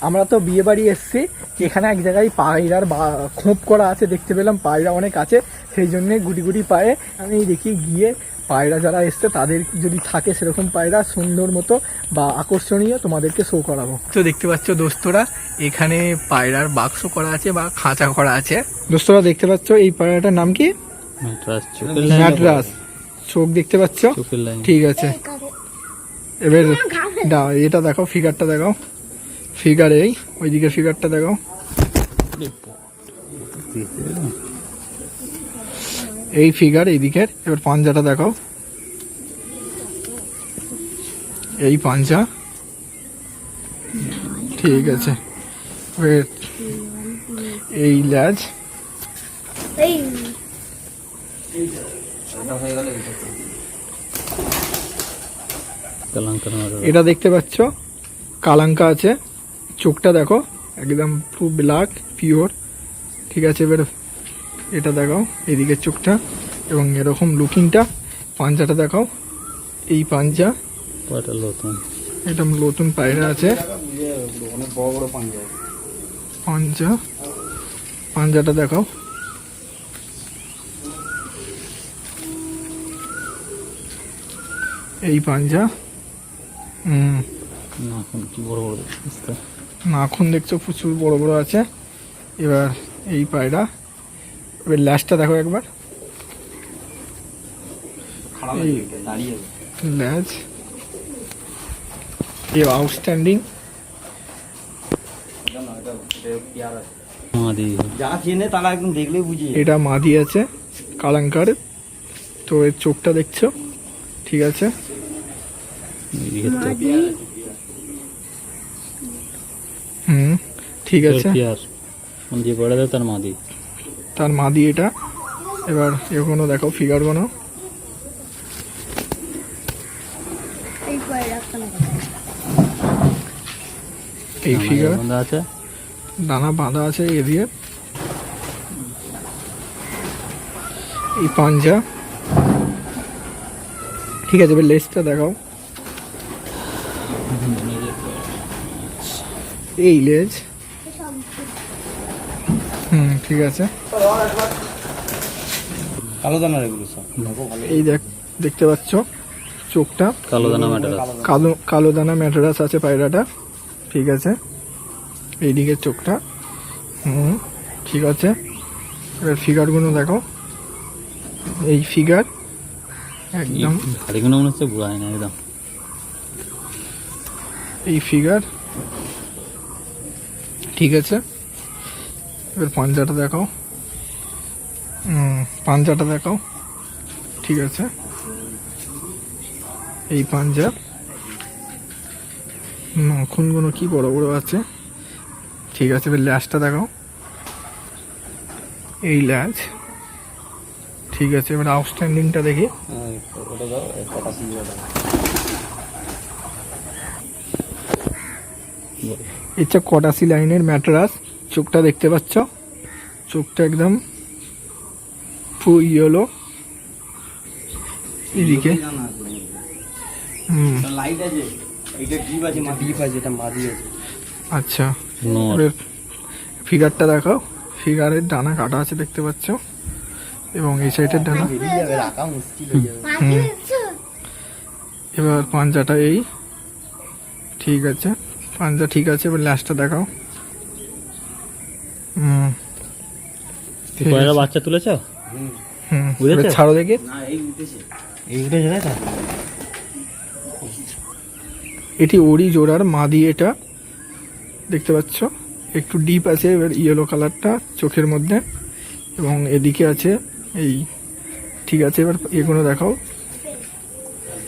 আমরা তো বিয়ে বাড়ি এসেছি, এখানে এক জায়গায় পায়রার খোপ করা আছে, দেখতে পেলাম পায়রা অনেক আছে, সেই জন্যে গুটি গুটি পায়ে আমি দেখি গিয়ে পায়রা যারা এসছে তাদের যদি থাকে সেরকম পায়রা সুন্দর মতো বা আকর্ষণীয় তোমাদেরকে শো করাবো। তো দেখতে পাচ্ছ দোস্তরা, এখানে পায়রার বাক্স করা আছে বা খাঁচা করা আছে। দোস্তরা দেখতে পাচ্ছ এই পায়রাটার নাম কি? ম্যাড্রাস। চোখ দেখতে পাচ্ছ? ঠিক আছে, এবার এটা দেখো, ফিগারটা দেখাও, ফিগার এই ওইদিকে ফিগারটা দেখাও, এই ফিগার এইদিকের। এবার পাঞ্জাটা দেখাও, এই পাঞ্জা, ঠিক আছে। এবার এই ল্যাজ, এটা দেখতে পাচ্ছ কালাঙ্কা আছে, চোখটা দেখো একদম পুরো ব্ল্যাক পিওর, ঠিক আছে। এবার এটা দেখাও এদিকে চোখটা এবং এরকম লুকিংটা। পাঞ্জাটা দেখাও, এই পাঞ্জা, এটা নতুন পায়রা আছে, পাঞ্জা, পাঞ্জাটা দেখাও, এই পাঞ্জা। নাখুন দেখছো প্রচুর বড় বড় আছে। এবার এই পায়রা, এবার ল্যাজটা দেখো একবার, ল্যাজ এ আউটস্ট্যান্ডিং। এটা মাদি আছে কালাঙ্কার, তো এর চোখটা দেখছো, ঠিক আছে। ঠিক আছে, তার মাদি এটা। এবার এগুলো দেখো ফিগার গুলো, এই ফিগার ডানা বাঁধা আছে এদিকে, এই পাঞ্জা, ঠিক আছে। এবার লেজটা দেখাও, এই লেজ, ঠিক আছে। কালো দানার এগুলো সব, এই দেখতে পাচ্ছ চোখটা কালো দানা ম্যাড্রাস, কালো দানা ম্যাড্রাস আছে পায়রাটা, ঠিক আছে। এইদিকে চোখটা, ঠিক আছে। এবার ফিগারগুলো দেখো, এই ফিগার একদম একদম এই ফিগার, ঠিক আছে। এবার পাঞ্জাটা দেখাও, পাঞ্জাটা দেখাও, ঠিক আছে। এই পাঞ্জা, নখগুলো কি বড় বড় আছে, ঠিক আছে। এবার ল্যাজটা দেখাও, এই ল্যাজ, ঠিক আছে। এবার আউটস্ট্যান্ডিংটা দেখি, এটা কটাসি লাইনের ম্যাট্রাস। চোখটা দেখতে পাচ্ছ, চোখটা একদম ফুল ইয়েলো, এদিকে আচ্ছা। ফিগারটা দেখাও, ফিগারের ডানা কাটা আছে দেখতে পাচ্ছ, এবং এই সাইডের ডানা। এবার পাঞ্জাটা এই, ঠিক আছে, পাঞ্জা ঠিক আছে। এবার ল্যাজটা দেখাও, বাচ্চা তুলেছ, ছাড়ো দেখে। এটি ওড়ি জোড়ার মাদি, এটা দেখতে পাচ্ছ একটু ডিপ আছে, এবার ইয়েলো কালারটা চোখের মধ্যে, এবং এদিকে আছে এই, ঠিক আছে। এবার এগুলো দেখাও,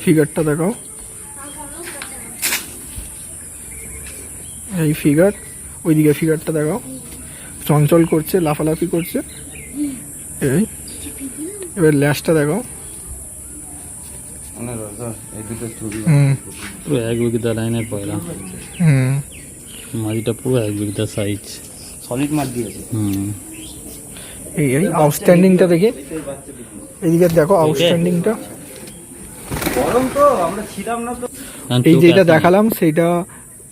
ফিগারটা দেখাও, এই ফিগার, ওইদিকে ফিগারটা দেখাও, চঞ্চল করছে, লাফালাফি করছে, এই। এবার ল্যাজটা দেখাও, পুরো এক বিঘা লাইনের পয়লা, মাদিটা পুরো এক বিঘা সাইজ, সলিড মাছ দিয়েছে। এই আউটস্ট্যান্ডিংটা দেখে, এদিকে দেখো আউটস্ট্যান্ডিংটা। গরম তো আমরা ছিলাম না তো, এই যেটা দেখালাম সেইটা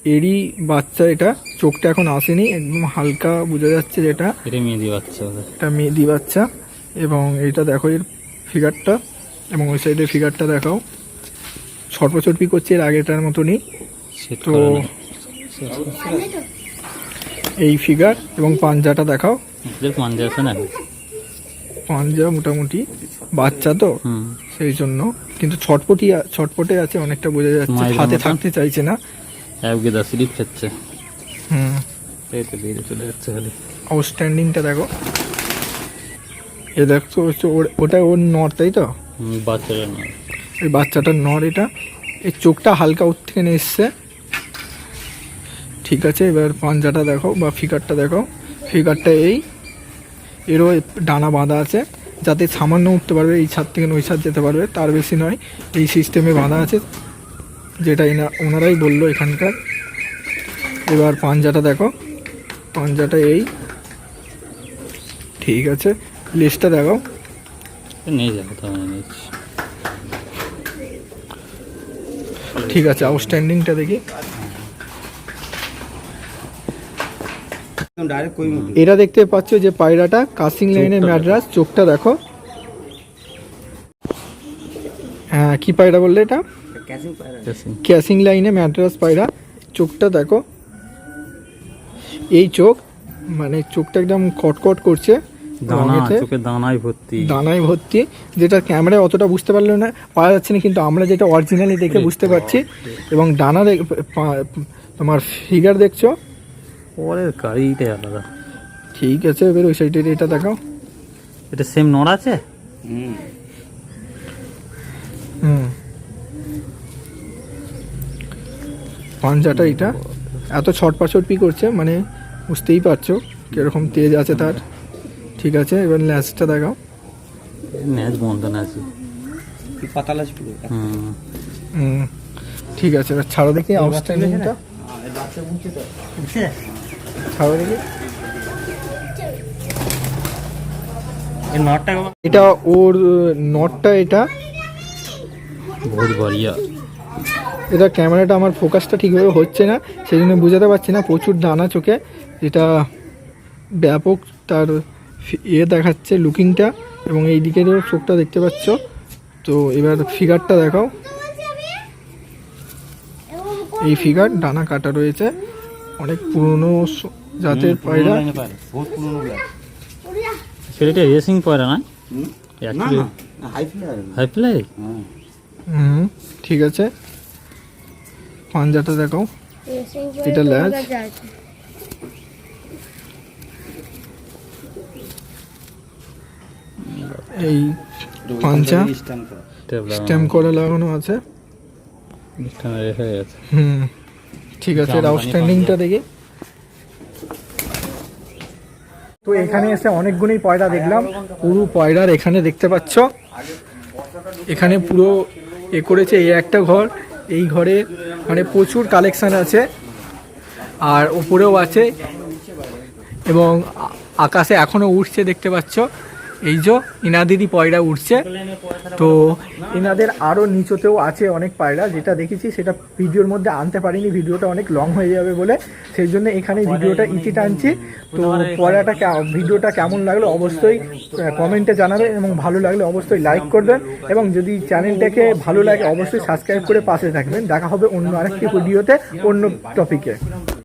এরই বাচ্চা, এটা চোখটা এখন আসেনি, একদম হালকা বোঝা যাচ্ছে যেটা এটা মেয়েদি বাচ্চা ওদের। এটা মেয়েদি বাচ্চা। এবং এইটা দেখো এর ফিগারটা, এবং ওই সাইডের ফিগারটা দেখাও, ছটপি করছে এর আগেটার মতনই। সেট তো করে না। এই ফিগার এবং পাঞ্জাটা দেখাও, এদের পাঞ্জা আছে না? পাঞ্জা মোটামুটি বাচ্চা তো হুম। সেই জন্য, কিন্তু ছটপটে আছে অনেকটা বোঝা যাচ্ছে, মায়ের হাতে মতন? থাকতে চাইছে না। অ্যাবগেদা স্লিপ খাচ্ছে। হুম, এই তো বেরিয়ে চলে যাচ্ছে খালি। আউটস্ট্যান্ডিংটা দেখো, এ দেখছো হচ্ছে ওটা ওর নর, তাই তো? বাচ্চারা না। এই বাচ্চাটার নর এটা, এই চোখটা হালকা ওর থেকে নিয়ে এসছে। ঠিক আছে, এবার পাঞ্জাটা দেখো বা ফিগারটা দেখো, ফিগারটা এরও ডানা বাঁধা আছে, যাতে সামান্য উঠতে পারবে, এই ছাদ থেকে ওই ছাদ যেতে পারবে, তার বেশি নয়, এই সিস্টেমে বাঁধা আছে, যেটা ওনারাই বললো এখানকার। এবার পাঞ্জাটা দেখো, পাঞ্জাটা ঠিক আছে, লেজটা দেখো, নিয়ে যাবো তাহলে নিচ্ছি। ঠিক আছে, আউটস্ট্যান্ডিংটা দেখি। এরা দেখতে পাচ্ছ যে পায়রাটা কাসিং লাইনের ম্যাড্রাস, চোখটা দেখো। হ্যাঁ, কি পায়রা বললে এটা? ক্যাসিং লাইনে ম্যাড্রাস পায়রা, চোখটা দেখো, এই চোখ, মানে চোখটা একদম কটকট করছে, দানা, রঙেতে চোখে দানায় ভর্তি। দানায় ভর্তি, যেটা ক্যামেরায় অতটা বুঝতে পারলো না, পাওয়া যাচ্ছে না, কিন্তু আমরা যেটা অরিজিনালি দেখে বুঝতে পারছি। এবং ডানা তোমার ফিগার দেখছো, পরের গাড়িটাই আলাদা। ঠিক আছে, এবার ওই সাইডের এটা দেখাও। এটা সেম নড় আছে? হুম, পাঞ্জাটা এটা এত ছটপি করছে, মানে বুঝতেই পারছো কিরকম তেজ আছে তার। ঠিক আছে, এবার ল্যাসটা দেখাও। ম্যাচ বন্ধ না আছে। হুম, ঠিক আছে, এবার ছাড়ো দেখি আউটস্ট্যান্ডিংটা, ছাড়ো দেখি। এটা ওর নটটা, এটা বহুত বড়িয়া। এটা ক্যামেরাটা আমার ফোকাসটা ঠিকভাবে হচ্ছে না, সেই জন্য বোঝাতে পারছি না, প্রচুর দানা চোখে, এটা ব্যাপক তার দেখাচ্ছে লুকিংটা, এবং এই দিকেরও চোখটা দেখতে পাচ্ছ। তো এবার ফিগারটা দেখাও, এই ফিগার, ডানা কাটা রয়েছে, অনেক পুরনো জাতের পায়রা। সেটা রেসিং পায়রা না? High fly. হুম, ঠিক আছে, পাঞ্জাটা দেখাও, এটা ল্যাজ, এই পাঞ্জা স্ট্যাম্প করে লাগানো আছে। হুম, ঠিক আছে, এর আউটস্ট্যান্ডিংটা দেখি। তো এখানে এসে অনেকগুলোই পয়রা দেখলাম, পুরো পয়রার এখানে দেখতে পাচ্ছ, এখানে পুরো করেছে, এই একটা ঘর, এই ঘরে মানে প্রচুর কালেকশান আছে, আর ওপরেও আছে, এবং আকাশে এখনও উঠছে দেখতে পাচ্ছ, এই যে ইনাদেরই পয়রা উঠছে। তো এনাদের আরও নিচতেও আছে অনেক পায়রা, যেটা দেখেছি সেটা ভিডিওর মধ্যে আনতে পারিনি, ভিডিওটা অনেক লং হয়ে যাবে বলে, সেই জন্য এখানে ভিডিওটা ইতি টানছি। তো ভিডিওটা কেমন লাগলো অবশ্যই কমেন্টে জানাবেন, এবং ভালো লাগলে অবশ্যই লাইক করবেন, এবং যদি চ্যানেলটাকে ভালো লাগে অবশ্যই সাবস্ক্রাইব করে পাশে থাকবেন। দেখা হবে অন্য আরেকটি ভিডিওতে অন্য টপিকে।